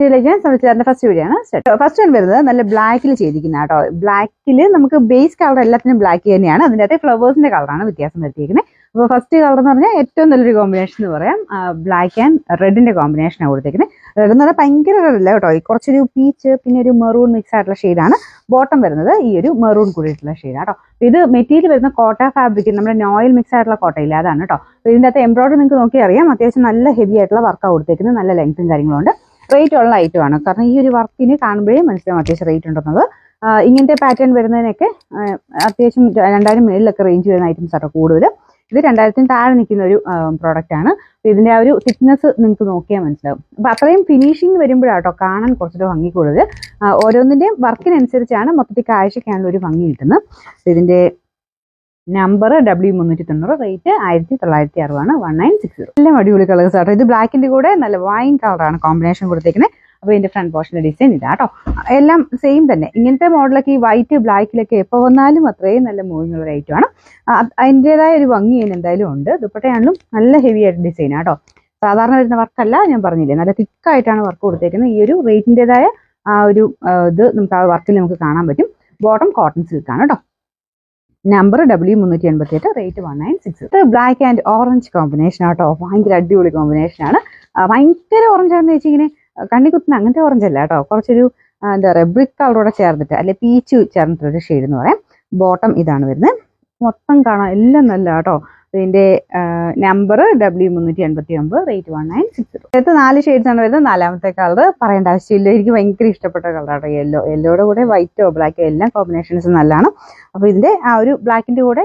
First video ആണ്. First one വരുന്നത് നല്ല ബ്ലാക്കിൽ ചെയ്തിരിക്കുന്ന കേട്ടോ. ബ്ലാക്കിൽ നമുക്ക് ബേസ് കളർ എല്ലാത്തിനും ബ്ലാക്ക് തന്നെയാണ്. അതിൻ്റെ അകത്തെ ഫ്ലവേഴ്സിന്റെ കളറാണ് വ്യത്യാസം വരുത്തിയിരിക്കുന്നത്. അപ്പോൾ ഫസ്റ്റ് കളർ എന്ന് പറഞ്ഞാൽ ഏറ്റവും നല്ലൊരു കോമ്പിനേഷൻ എന്ന് പറയാം. ബ്ലാക്ക് ആൻഡ് റെഡിന്റെ കോമ്പിനേഷനാണ് കൊടുത്തിരിക്കുന്നത്. റെഡ് എന്ന് പറഞ്ഞാൽ ഭയങ്കര റെഡ് അല്ല കേട്ടോ, കുറച്ചൊരു പീച്ച് പിന്നെ ഒരു മെറൂൺ മിക്സ് ആയിട്ടുള്ള ഷെയ്ഡാണ്. ബോട്ടം വരുന്നത് ഈ ഒരു മെറൂൺ കൂടിയിട്ടുള്ള ഷെയ്ഡാണ് കേട്ടോ. ഇത് മെറ്റീരിയൽ വരുന്ന കോട്ട ഫാബ്രിക്, നമ്മുടെ നോയിൽ മിക്സ് ആയിട്ടുള്ള കോട്ടയില്ല, അതാണ് കേട്ടോ. അപ്പോൾ ഇതിൻ്റെ അകത്ത് എംബ്രോയിഡറി നിങ്ങൾക്ക് നോക്കി അറിയാം. അത്യാവശ്യം നല്ല ഹെവി ആയിട്ടുള്ള വർക്കാണ് കൊടുത്തിരിക്കുന്നത്. നല്ല ലെങ്ത്തും കാര്യങ്ങളുണ്ട്. റേറ്റ് ഉള്ള ഐറ്റമാണ്. കാരണം ഈ ഒരു വർക്കിന് കാണുമ്പോഴേ മനസ്സിലാവും അത്യാവശ്യം റേറ്റ് ഉണ്ടെന്നത്. ഇങ്ങനത്തെ പാറ്റേൺ വരുന്നതിനൊക്കെ അത്യാവശ്യം 2000 മേളിലൊക്കെ റേഞ്ച് വരുന്ന ഐറ്റംസ് ആട്ടോ കൂടുതൽ. ഇത് 2000 താഴെ നിൽക്കുന്ന ഒരു പ്രോഡക്റ്റ് ആണ്. ഇതിന്റെ ആ ഒരു തിക്നെസ് നിങ്ങൾക്ക് നോക്കിയാൽ മനസ്സിലാവും. അപ്പൊ അത്രയും ഫിനിഷിങ് വരുമ്പോഴാട്ടോ കാണാൻ കുറച്ചൊരു ഭംഗി കൂടുതൽ. ഓരോന്നിന്റെയും വർക്കിനനുസരിച്ചാണ് മൊത്തത്തിൽ കാഴ്ചയ്ക്കാണുള്ള ഒരു ഭംഗി കിട്ടുന്നത്. ഇതിന്റെ നമ്പർ W390, റേറ്റ് 1960 1960. എല്ലാം അടിപൊളി കളേഴ്സ് ആട്ടോ. ഇത് ബ്ലാക്കിന്റെ കൂടെ നല്ല വൈൻ കളറാണ് കോമ്പിനേഷൻ കൊടുത്തേക്കുന്നത്. അപ്പോൾ ഇതിന്റെ ഫ്രണ്ട് പോർഷന്റെ ഡിസൈൻ ഇതാ കേട്ടോ. എല്ലാം സെയിം തന്നെ. ഇങ്ങനത്തെ മോഡലൊക്കെ ഈ വൈറ്റ് ബ്ലാക്കിലൊക്കെ എപ്പോൾ വന്നാലും അത്രയും നല്ല മൂവിങ് ഉള്ള ഐറ്റമാണ്. അതിൻ്റെതായ ഒരു ഭംഗി ഇതിന് എന്തായാലും ഉണ്ട്. ദുപ്പട്ടയാണെങ്കിലും നല്ല ഹെവി ആയിട്ട് ഡിസൈൻ ആട്ടോ. സാധാരണ വരുന്ന വർക്കല്ല, ഞാൻ പറഞ്ഞില്ലേ, നല്ല തിക്കായിട്ടാണ് വർക്ക് കൊടുത്തേക്കുന്നത്. ഈ ഒരു റേറ്റിൻ്റെതായ ആ ഒരു ഇത് നമുക്ക് ആ വർക്കിൽ നമുക്ക് കാണാൻ പറ്റും. ബോട്ടം കോട്ടൺ സിൽക്കാണ് കേട്ടോ. Number W388, rate 1960. ഇത് ബ്ലാക്ക് ആൻഡ് ഓറഞ്ച് കോമ്പിനേഷൻ ആട്ടോ. ഭയങ്കര അടിപൊളി കോമ്പിനേഷനാണ്. ഭയങ്കര ഓറഞ്ച് ആണെന്ന് വെച്ചാൽ ഇങ്ങനെ കണ്ണിക്കുത്തുന്ന അങ്ങനത്തെ ഓറഞ്ച് അല്ല കേട്ടോ. കുറച്ചൊരു എന്താ പറയുക, ബ്രിക്ക് കളറോടെ ചേർന്നിട്ട് അല്ലെ പീച്ച് ചേർന്നിട്ടൊരു ഷെയ്ഡ് എന്ന് പറയാം. ബോട്ടം ഇതാണ് വരുന്നത്. മൊത്തം കാണാൻ എല്ലാം നല്ല കേട്ടോ. ഇതിന്റെ നമ്പർ W389, റേറ്റ് 1960. അടുത്ത 4 ഷെയ്ഡ്സ് ആണ് വരുന്നത്. 4ാമത്തെ കളർ പറയേണ്ട ആവശ്യമില്ല, എനിക്ക് ഭയങ്കര ഇഷ്ടപ്പെട്ട കളറാട്ടോ. യെല്ലോയുടെ കൂടെ വൈറ്റോ ബ്ലാക്കോ എല്ലാം കോമ്പിനേഷൻസ് നല്ലതാണ്. അപ്പോൾ ഇതിന്റെ ആ ഒരു ബ്ലാക്കിന്റെ കൂടെ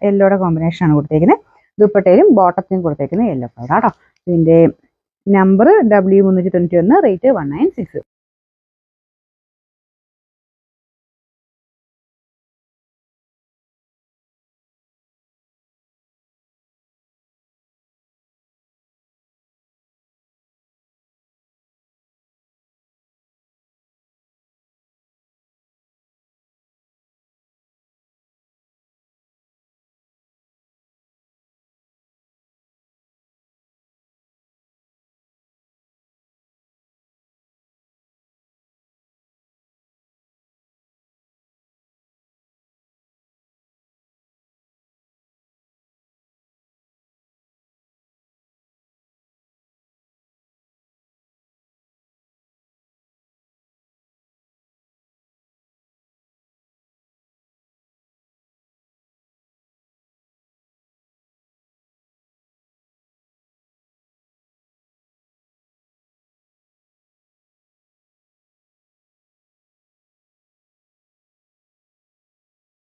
യെല്ലോയുടെ കോമ്പിനേഷൻ ആണ് കൊടുത്തേക്കുന്നത്. ദുപ്പട്ടയിലും ബോട്ടത്തിനും കൊടുത്തേക്കുന്നത് യെല്ലോ കളർ കേട്ടോ. ഇതിന്റെ നമ്പർ W391, റേറ്റ് 1960.